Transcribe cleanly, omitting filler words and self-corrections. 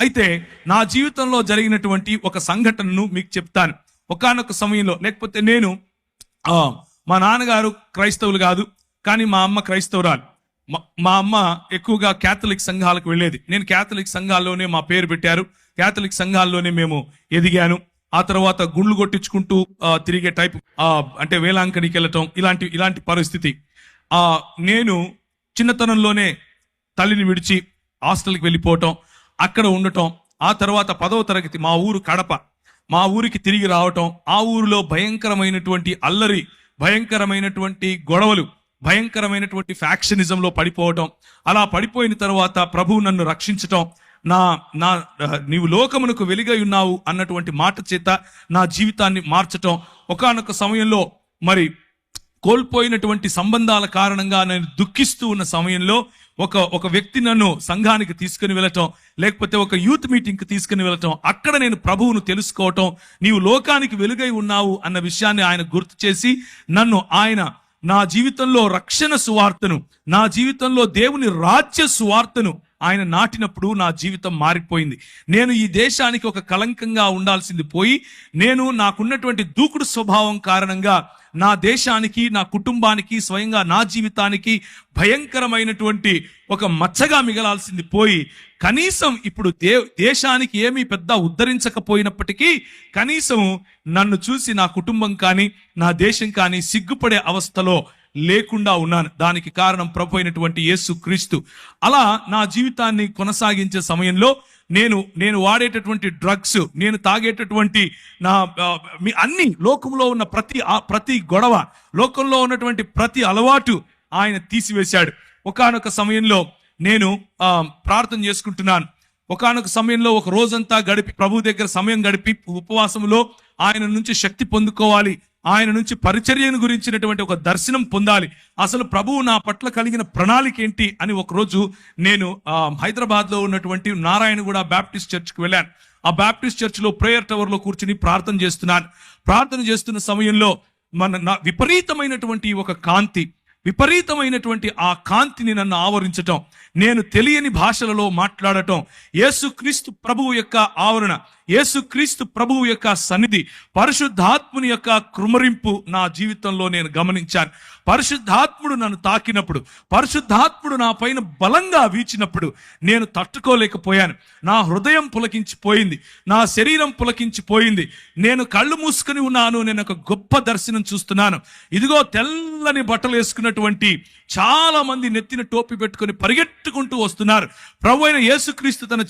అయితే నా జీవితంలో జరిగినటువంటి ఒక సంఘటనను మీకు చెప్తాను. ఒకానొక సమయంలో, లేకపోతే నేను మా నాన్నగారు క్రైస్తవులు కాదు, కానీ మా అమ్మ క్రైస్తవురాలు. మా అమ్మ ఎక్కువగా క్యాథలిక్ సంఘాలకు వెళ్ళేది. నేను క్యాథలిక్ సంఘాల్లోనే మా పేరు పెట్టారు, క్యాథలిక్ సంఘాల్లోనే మేము ఎదిగాను. ఆ తర్వాత గుండ్లు కొట్టించుకుంటూ తిరిగే టైప్, అంటే వేలాంకనికి వెళ్ళటం, ఇలాంటి పరిస్థితి. నేను చిన్నతనంలోనే తల్లిని విడిచి హాస్టల్కి వెళ్ళిపోవటం, అక్కడ ఉండటం. ఆ తర్వాత 10వ తరగతి మా ఊరు కడప, మా ఊరికి తిరిగి రావటం. ఆ ఊరిలో భయంకరమైనటువంటి అల్లరి, భయంకరమైనటువంటి గొడవలు, భయంకరమైనటువంటి ఫ్యాక్షనిజంలో పడిపోవటం. అలా పడిపోయిన తర్వాత ప్రభువు నన్ను రక్షించటం, నీవు లోకమునకు వెలుగై ఉన్నావు అన్నటువంటి మాట చేత నా జీవితాన్ని మార్చటం. ఒకానొక సమయంలో మరి కోల్పోయినటువంటి సంబంధాల కారణంగా నేను దుఃఖిస్తూ ఉన్న సమయంలో ఒక వ్యక్తి నన్ను సంఘానికి తీసుకుని వెళ్ళటం, లేకపోతే ఒక యూత్ మీటింగ్కి తీసుకుని వెళ్ళటం. అక్కడ నేను ప్రభువును తెలుసుకోవటం, నీవు లోకానికి వెలుగై ఉన్నావు అన్న విషయాన్ని ఆయన గుర్తు చేసి ఆయన నా జీవితంలో రక్షణ సువార్తను, నా జీవితంలో దేవుని రాజ్య సువార్తను ఆయన నాటినప్పుడు నా జీవితం మారిపోయింది. నేను ఈ దేశానికి ఒక కళంకంగా ఉండాల్సింది పోయి, నేను నాకున్నటువంటి దూకుడు స్వభావం కారణంగా నా దేశానికి, నా కుటుంబానికి, స్వయంగా నా జీవితానికి భయంకరమైనటువంటి ఒక మచ్చగా మిగలాల్సింది పోయి, కనీసం ఇప్పుడు దేశానికి ఏమీ పెద్ద ఉద్ధరించకపోయినప్పటికీ కనీసం నన్ను చూసి నా కుటుంబం కానీ, నా దేశం కానీ సిగ్గుపడే అవస్థలో లేకుండా ఉన్నాను. దానికి కారణం ప్రభు అయినటువంటి యేసు క్రీస్తు. అలా నా జీవితాన్ని కొనసాగించే సమయంలో నేను వాడేటటువంటి డ్రగ్స్, నేను తాగేటటువంటి అన్ని, లోకంలో ఉన్న ప్రతి గొడవ, లోకంలో ఉన్నటువంటి ప్రతి అలవాటు ఆయన తీసివేశాడు. ఒకానొక సమయంలో నేను ప్రార్థన చేసుకుంటున్నాను. ఒకానొక సమయంలో ఒక రోజంతా గడిపి, ప్రభు దగ్గర సమయం గడిపి, ఉపవాసంలో ఆయన నుంచి శక్తి పొందుకోవాలి, ఆయన నుంచి పరిచర్యను గురించినటువంటి ఒక దర్శనం పొందాలి, అసలు ప్రభువు నా పట్ల కలిగిన ప్రణాళిక ఏంటి అని ఒకరోజు నేను హైదరాబాద్లో ఉన్నటువంటి నారాయణగూడ బ్యాప్టిస్ట్ చర్చ్కి వెళ్ళాను. ఆ బ్యాప్టిస్ట్ చర్చ్లో ప్రేయర్ టవర్లో కూర్చుని ప్రార్థన చేస్తున్నాను. ప్రార్థన చేస్తున్న సమయంలో విపరీతమైనటువంటి ఒక కాంతి, విపరీతమైనటువంటి ఆ కాంతిని నన్ను ఆవరించటం, నేను తెలియని భాషలలో మాట్లాడటం, యేసుక్రీస్తు ప్రభువు యొక్క ఆవరణ, యేసుక్రీస్తు ప్రభువు యొక్క సన్నిధి, పరిశుద్ధాత్ముని యొక్క కృమరింపు నా జీవితంలో నేను గమనించాను. పరిశుద్ధాత్ముడు నన్ను తాకినప్పుడు, పరిశుద్ధాత్ముడు నా పైన బలంగా వీచినప్పుడు నేను తట్టుకోలేకపోయాను. నా హృదయం పులకించిపోయింది, నా శరీరం పులకించిపోయింది. నేను కళ్ళు మూసుకుని ఉన్నాను. నేను ఒక గొప్ప దర్శనం చూస్తున్నాను. ఇదిగో తెల్లని బట్టలు వేసుకున్నటువంటి చాలా మంది నెత్తిన టోపీ పెట్టుకొని పరిగెట్టుకుంటూ వస్తున్నారు. ప్రభువైన యేసుక్రీస్తు తన